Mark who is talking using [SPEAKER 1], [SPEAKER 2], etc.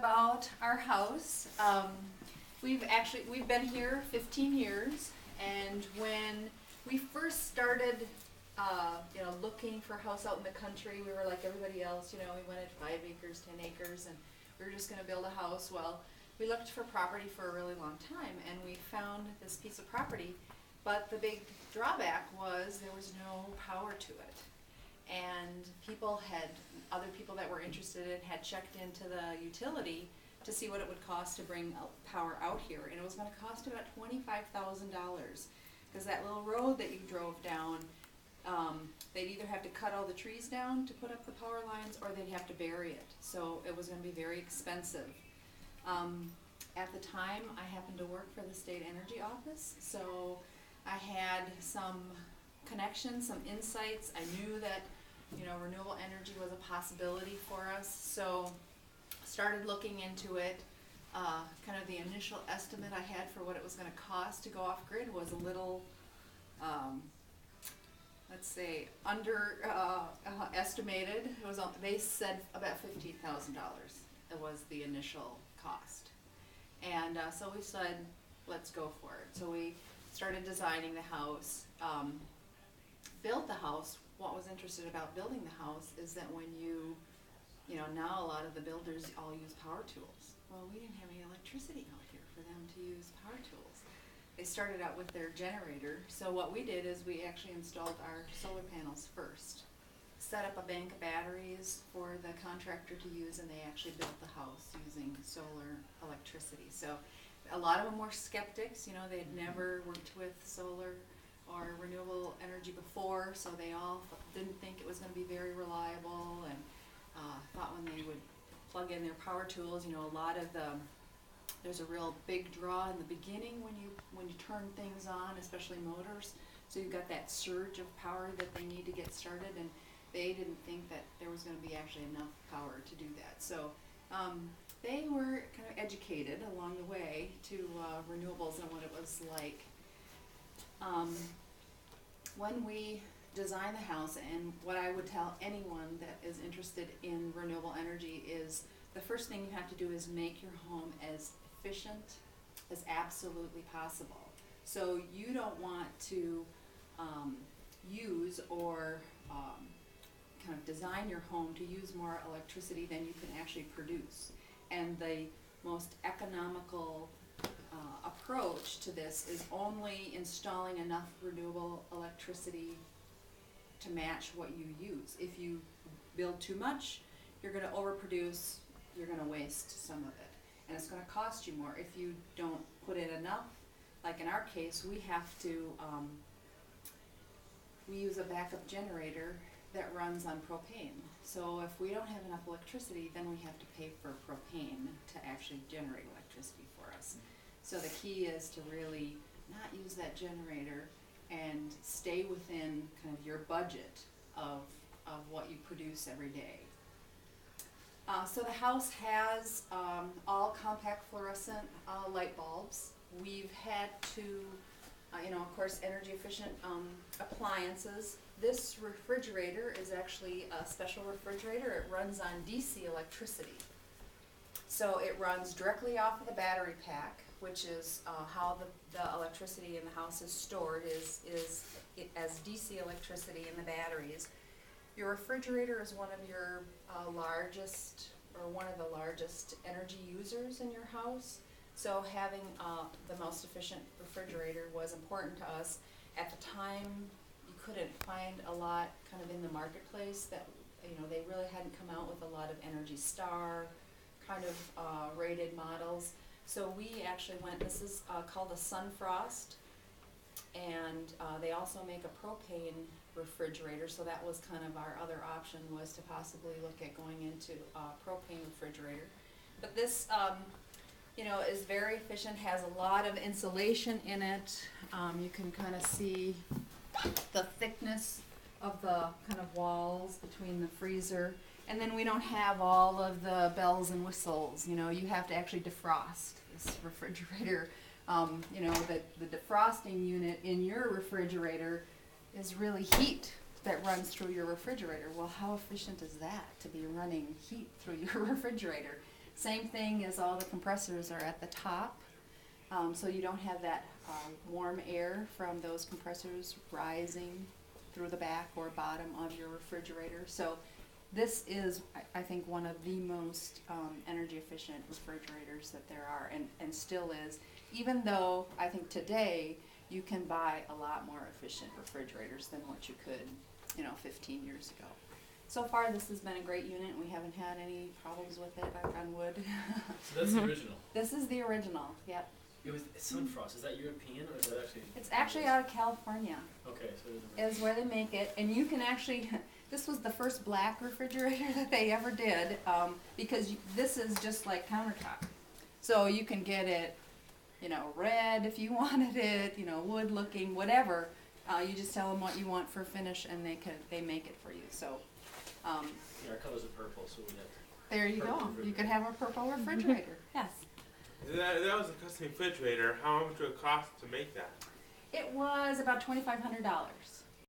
[SPEAKER 1] about our house. We've been here 15 years, and when we first started, looking for a house out in the country, we were like everybody else. We wanted 5 acres, 10 acres, and we were just going to build a house. Well, we looked for property for a really long time, and we found this piece of property, but the big drawback was there was no power to it. And other people that were interested in had checked into the utility to see what it would cost to bring power out here, and it was going to cost about $25,000, because that little road that you drove down, they'd either have to cut all the trees down to put up the power lines, or they'd have to bury it. So it was going to be very expensive. At the time, I happened to work for the state energy office, so I had some connections, some insights. I knew that renewable energy was a possibility for us, so started looking into it. Kind of the initial estimate I had for what it was going to cost to go off grid was a little, let's say, under estimated. They said about $15,000. It was the initial cost, and so we said, let's go for it. So we started designing the house, built the house. What was interesting about building the house is that when now a lot of the builders all use power tools. Well, we didn't have any electricity out here for them to use power tools. They started out with their generator. So what we did is we actually installed our solar panels first, set up a bank of batteries for the contractor to use, and they actually built the house using solar electricity. So a lot of them were skeptics. They had never worked with solar or renewable energy before, so they all didn't think it was going to be very reliable, and thought when they would plug in their power tools, there's a real big draw in the beginning when you turn things on, especially motors. So you've got that surge of power that they need to get started, and they didn't think that there was going to be actually enough power to do that. So they were kind of educated along the way to renewables and what it was like. When we design the house, and what I would tell anyone that is interested in renewable energy is the first thing you have to do is make your home as efficient as absolutely possible. So you don't want to use or kind of design your home to use more electricity than you can actually produce. And the most economical approach to this is only installing enough renewable electricity to match what you use. If you build too much, you're going to overproduce, you're going to waste some of it, and it's going to cost you more. If you don't put in enough, like in our case, we have to, we use a backup generator that runs on propane. So if we don't have enough electricity, then we have to pay for propane to actually generate electricity for us. So the key is to really not use that generator and stay within kind of your budget of what you produce every day. So the house has all compact fluorescent light bulbs. We've had to, of course, energy efficient appliances. This refrigerator is actually a special refrigerator. It runs on DC electricity. So it runs directly off of the battery pack, which is how the electricity in the house is stored, is as DC electricity in the batteries. Your refrigerator is one of your largest, or one of the largest energy users in your house. So having the most efficient refrigerator was important to us. At the time, you couldn't find a lot kind of in the marketplace that, they really hadn't come out with a lot of Energy Star kind of rated models. So we actually this is called a Sunfrost, and they also make a propane refrigerator, so that was kind of our other option, was to possibly look at going into a propane refrigerator. But this, is very efficient, has a lot of insulation in it. You can kind of see the thickness of the kind of walls between the freezer. And then we don't have all of the bells and whistles. You have to actually defrost this refrigerator. The defrosting unit in your refrigerator is really heat that runs through your refrigerator. Well, how efficient is that, to be running heat through your refrigerator? Same thing as all the compressors are at the top, so you don't have that warm air from those compressors rising through the back or bottom of your refrigerator. So this is, I think, one of the most energy efficient refrigerators that there are, and still is, even though I think today you can buy a lot more efficient refrigerators than what you could, 15 years ago. So far, this has been a great unit. We haven't had any problems with it, knock on wood.
[SPEAKER 2] So that's the original.
[SPEAKER 1] This is the original, yep.
[SPEAKER 2] It was Sunfrost. Is that European or is that actually?
[SPEAKER 1] It's actually out of California.
[SPEAKER 2] Okay, so it
[SPEAKER 1] Is where they make it, and you can actually, this was the first black refrigerator that they ever did, because this is just like countertop. So you can get it, red if you wanted it, wood looking, whatever. You just tell them what you want for finish, and they make it for you. So,
[SPEAKER 2] yeah, our colors are purple, so we have.
[SPEAKER 1] there you go. You could have a purple refrigerator. Yes.
[SPEAKER 3] That was a custom refrigerator. How much would it cost to make that?
[SPEAKER 1] It was about $2,500.